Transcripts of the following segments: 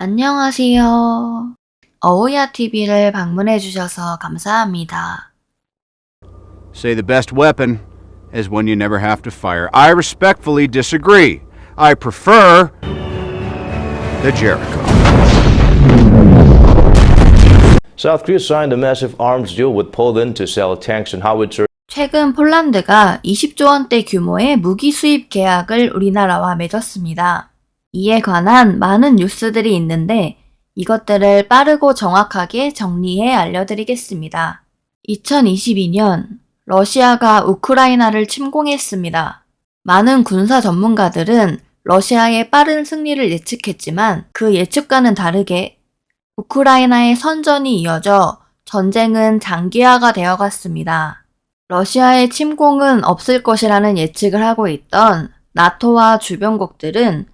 안녕하세요. 어우야 TV를 방문해 주셔서 감사합니다. Say the best weapon is one you never have to fire. I respectfully disagree. I prefer the Jericho. South Korea signed a massive arms deal with Poland to sell tanks and howitzers. 최근 폴란드가 20조 원대 규모의 무기 수입 계약을 우리나라와 맺었습니다. 이에 관한 많은 뉴스들이 있는데 이것들을 빠르고 정확하게 정리해 알려드리겠습니다. 2022년 러시아가 우크라이나를 침공했습니다. 많은 군사 전문가들은 러시아의 빠른 승리를 예측했지만 그 예측과는 다르게 우크라이나의 선전이 이어져 전쟁은 장기화가 되어갔습니다. 러시아의 침공은 없을 것이라는 예측을 하고 있던 나토와 주변국들은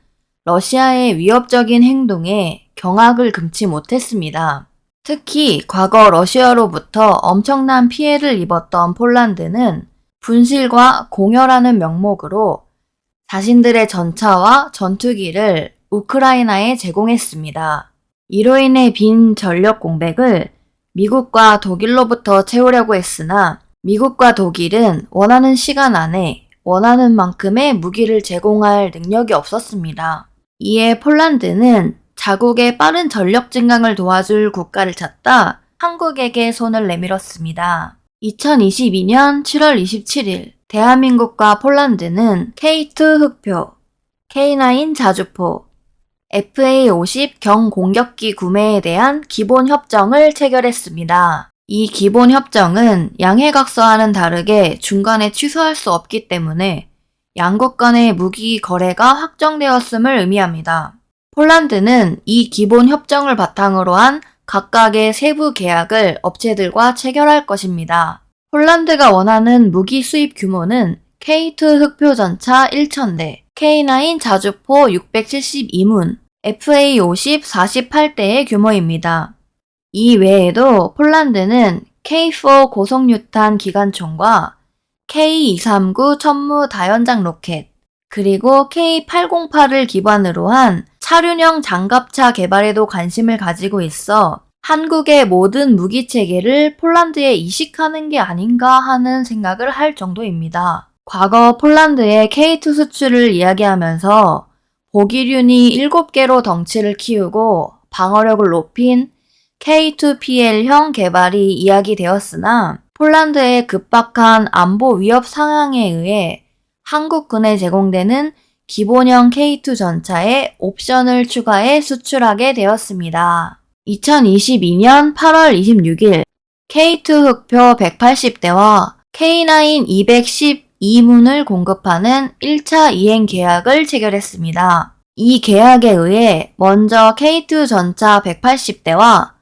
러시아의 위협적인 행동에 경악을 금치 못했습니다. 특히 과거 러시아로부터 엄청난 피해를 입었던 폴란드는 분실과 공여라는 명목으로 자신들의 전차와 전투기를 우크라이나에 제공했습니다. 이로 인해 빈 전력 공백을 미국과 독일로부터 채우려고 했으나 미국과 독일은 원하는 시간 안에 원하는 만큼의 무기를 제공할 능력이 없었습니다. 이에 폴란드는 자국의 빠른 전력 증강을 도와줄 국가를 찾다 한국에게 손을 내밀었습니다. 2022년 7월 27일 대한민국과 폴란드는 K2 흑표, K9 자주포, FA-50 경공격기 구매에 대한 기본 협정을 체결했습니다. 이 기본 협정은 양해각서와는 다르게 중간에 취소할 수 없기 때문에 양국 간의 무기 거래가 확정되었음을 의미합니다. 폴란드는 이 기본 협정을 바탕으로 한 각각의 세부 계약을 업체들과 체결할 것입니다. 폴란드가 원하는 무기 수입 규모는 K2 흑표 전차 1,000대, K9 자주포 672문, FA-50 48대의 규모입니다. 이 외에도 폴란드는 K4 고속유탄 기관총과 K239 천무 다연장 로켓, 그리고 K808을 기반으로 한 차륜형 장갑차 개발에도 관심을 가지고 있어 한국의 모든 무기 체계를 폴란드에 이식하는 게 아닌가 하는 생각을 할 정도입니다. 과거 폴란드의 K2 수출을 이야기하면서 보기륜이 7개로 덩치를 키우고 방어력을 높인 K2PL형 개발이 이야기되었으나 폴란드의 급박한 안보 위협 상황에 의해 한국군에 제공되는 기본형 K2 전차에 옵션을 추가해 수출하게 되었습니다. 2022년 8월 26일 K2 흑표 180대와 K9 212문을 공급하는 1차 이행 계약을 체결했습니다. 이 계약에 의해 먼저 K2 전차 180대와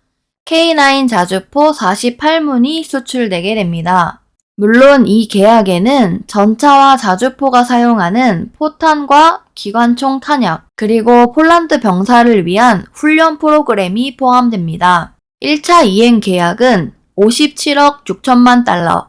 K9 자주포 48문이 수출되게 됩니다. 물론 이 계약에는 전차와 자주포가 사용하는 포탄과 기관총 탄약, 그리고 폴란드 병사를 위한 훈련 프로그램이 포함됩니다. 1차 이행 계약은 57억 6천만 달러,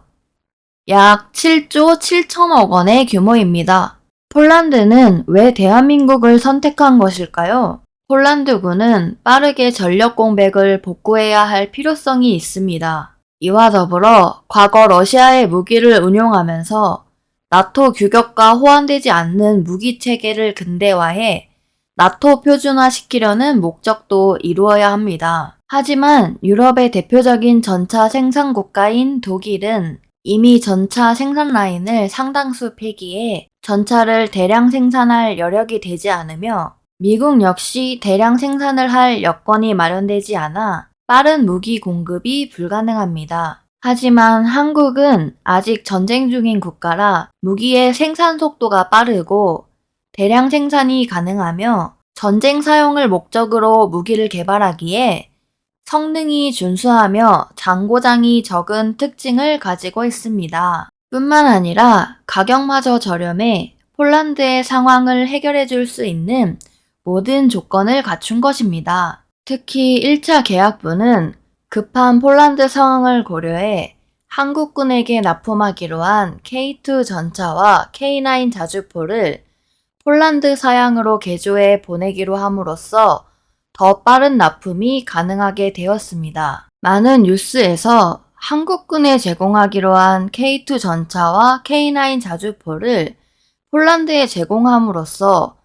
약 7조 7천억 원의 규모입니다. 폴란드는 왜 대한민국을 선택한 것일까요? 폴란드군은 빠르게 전력 공백을 복구해야 할 필요성이 있습니다. 이와 더불어 과거 러시아의 무기를 운용하면서 나토 규격과 호환되지 않는 무기 체계를 근대화해 나토 표준화시키려는 목적도 이루어야 합니다. 하지만 유럽의 대표적인 전차 생산 국가인 독일은 이미 전차 생산 라인을 상당수 폐기해 전차를 대량 생산할 여력이 되지 않으며 미국 역시 대량 생산을 할 여건이 마련되지 않아 빠른 무기 공급이 불가능합니다. 하지만 한국은 아직 전쟁 중인 국가라 무기의 생산 속도가 빠르고 대량 생산이 가능하며 전쟁 사용을 목적으로 무기를 개발하기에 성능이 준수하며 잔고장이 적은 특징을 가지고 있습니다. 뿐만 아니라 가격마저 저렴해 폴란드의 상황을 해결해 줄 수 있는 모든 조건을 갖춘 것입니다. 특히 1차 계약부는 급한 폴란드 상황을 고려해 한국군에게 납품하기로 한 K2 전차와 K9 자주포를 폴란드 사양으로 개조해 보내기로 함으로써 더 빠른 납품이 가능하게 되었습니다. 많은 뉴스에서 한국군에 제공하기로 한 K2 전차와 K9 자주포를 폴란드에 제공함으로써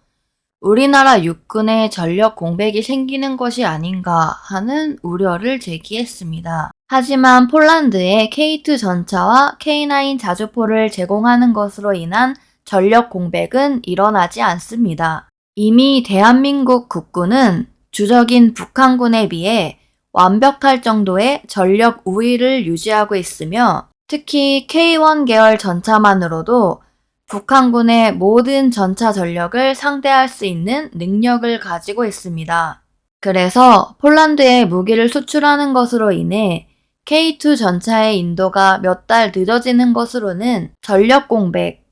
우리나라 육군의 전력 공백이 생기는 것이 아닌가 하는 우려를 제기했습니다. 하지만 폴란드에 K2 전차와 K9 자주포를 제공하는 것으로 인한 전력 공백은 일어나지 않습니다. 이미 대한민국 국군은 주적인 북한군에 비해 완벽할 정도의 전력 우위를 유지하고 있으며 특히 K1 계열 전차만으로도 북한군의 모든 전차 전력을 상대할 수 있는 능력을 가지고 있습니다. 그래서 폴란드에 무기를 수출하는 것으로 인해 K2 전차의 인도가 몇 달 늦어지는 것으로는 전력 공백,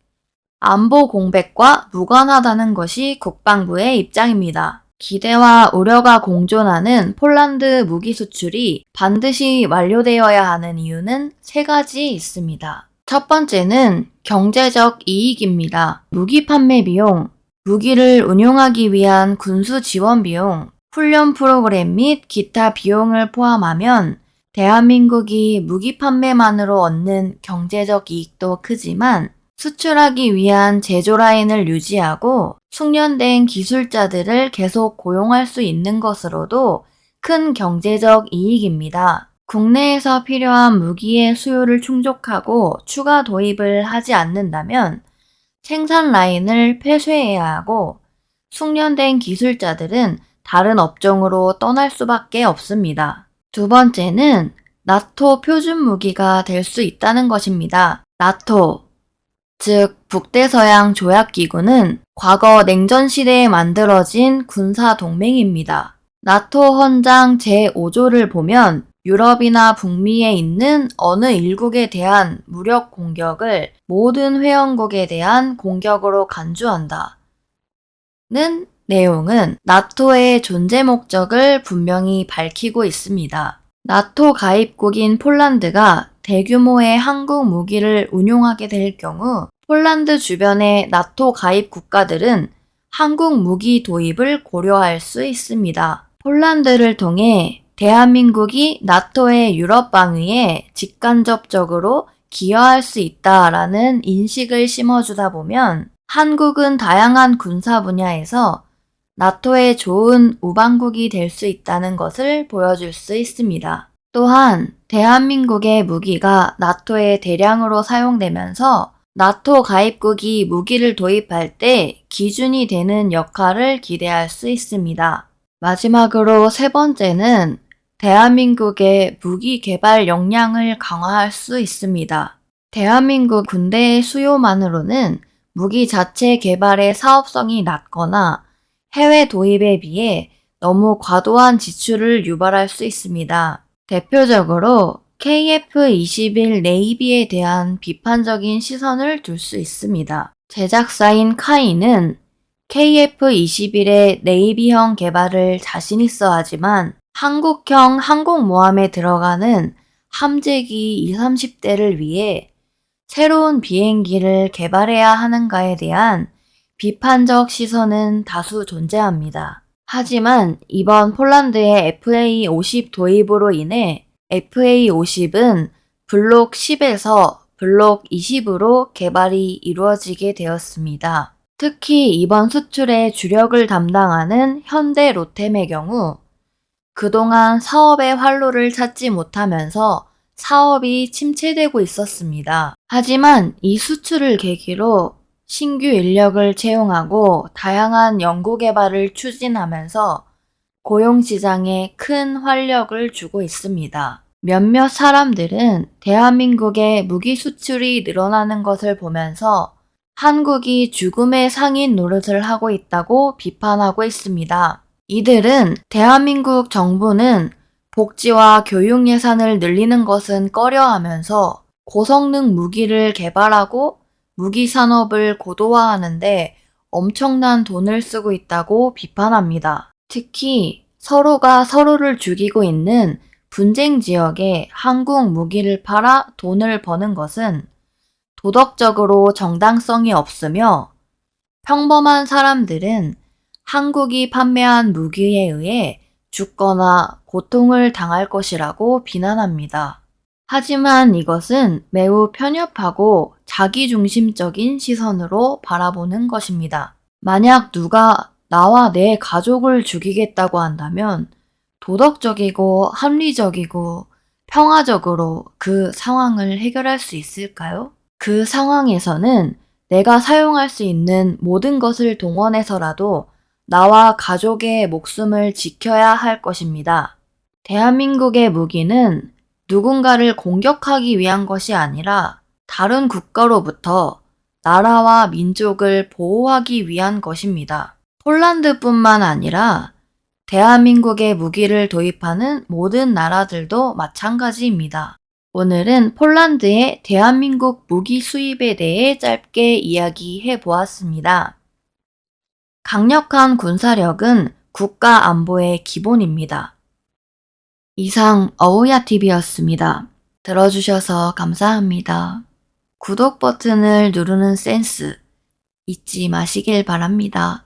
안보 공백과 무관하다는 것이 국방부의 입장입니다. 기대와 우려가 공존하는 폴란드 무기 수출이 반드시 완료되어야 하는 이유는 3가지 있습니다. 첫 번째는 경제적 이익입니다. 무기 판매 비용, 무기를 운용하기 위한 군수 지원 비용, 훈련 프로그램 및 기타 비용을 포함하면 대한민국이 무기 판매만으로 얻는 경제적 이익도 크지만 수출하기 위한 제조 라인을 유지하고 숙련된 기술자들을 계속 고용할 수 있는 것으로도 큰 경제적 이익입니다. 국내에서 필요한 무기의 수요를 충족하고 추가 도입을 하지 않는다면 생산 라인을 폐쇄해야 하고 숙련된 기술자들은 다른 업종으로 떠날 수밖에 없습니다. 두 번째는 나토 표준 무기가 될 수 있다는 것입니다. 나토, 즉 북대서양 조약기구는 과거 냉전 시대에 만들어진 군사 동맹입니다. 나토 헌장 제5조를 보면 유럽이나 북미에 있는 어느 일국에 대한 무력 공격을 모든 회원국에 대한 공격으로 간주한다. 는 내용은 나토의 존재 목적을 분명히 밝히고 있습니다. 나토 가입국인 폴란드가 대규모의 한국 무기를 운용하게 될 경우 폴란드 주변의 나토 가입 국가들은 한국 무기 도입을 고려할 수 있습니다. 폴란드를 통해 대한민국이 나토의 유럽 방위에 직간접적으로 기여할 수 있다라는 인식을 심어주다 보면 한국은 다양한 군사 분야에서 나토의 좋은 우방국이 될 수 있다는 것을 보여줄 수 있습니다. 또한 대한민국의 무기가 나토에 대량으로 사용되면서 나토 가입국이 무기를 도입할 때 기준이 되는 역할을 기대할 수 있습니다. 마지막으로 3번째는 대한민국의 무기 개발 역량을 강화할 수 있습니다. 대한민국 군대의 수요만으로는 무기 자체 개발의 사업성이 낮거나 해외 도입에 비해 너무 과도한 지출을 유발할 수 있습니다. 대표적으로 KF-21 네이비에 대한 비판적인 시선을 둘 수 있습니다. 제작사인 카이는 KF-21의 네이비형 개발을 자신 있어 하지만 한국형 항공모함에 들어가는 함재기 20, 30대를 위해 새로운 비행기를 개발해야 하는가에 대한 비판적 시선은 다수 존재합니다. 하지만 이번 폴란드의 FA-50 도입으로 인해 FA-50은 블록 10에서 블록 20으로 개발이 이루어지게 되었습니다. 특히 이번 수출의 주력을 담당하는 현대 로템의 경우 그동안 사업의 활로를 찾지 못하면서 사업이 침체되고 있었습니다. 하지만 이 수출을 계기로 신규 인력을 채용하고 다양한 연구 개발을 추진하면서 고용시장에 큰 활력을 주고 있습니다. 몇몇 사람들은 대한민국의 무기 수출이 늘어나는 것을 보면서 한국이 죽음의 상인 노릇을 하고 있다고 비판하고 있습니다. 이들은 대한민국 정부는 복지와 교육 예산을 늘리는 것은 꺼려하면서 고성능 무기를 개발하고 무기 산업을 고도화하는데 엄청난 돈을 쓰고 있다고 비판합니다. 특히 서로가 서로를 죽이고 있는 분쟁 지역에 한국 무기를 팔아 돈을 버는 것은 도덕적으로 정당성이 없으며 평범한 사람들은 한국이 판매한 무기에 의해 죽거나 고통을 당할 것이라고 비난합니다. 하지만 이것은 매우 편협하고 자기중심적인 시선으로 바라보는 것입니다. 만약 누가 나와 내 가족을 죽이겠다고 한다면 도덕적이고 합리적이고 평화적으로 그 상황을 해결할 수 있을까요? 그 상황에서는 내가 사용할 수 있는 모든 것을 동원해서라도 나와 가족의 목숨을 지켜야 할 것입니다. 대한민국의 무기는 누군가를 공격하기 위한 것이 아니라 다른 국가로부터 나라와 민족을 보호하기 위한 것입니다. 폴란드뿐만 아니라 대한민국에 무기를 도입하는 모든 나라들도 마찬가지입니다. 오늘은 폴란드의 대한민국 무기 수입에 대해 짧게 이야기해 보았습니다. 강력한 군사력은 국가 안보의 기본입니다. 이상 어우야TV였습니다. 들어주셔서 감사합니다. 구독 버튼을 누르는 센스 잊지 마시길 바랍니다.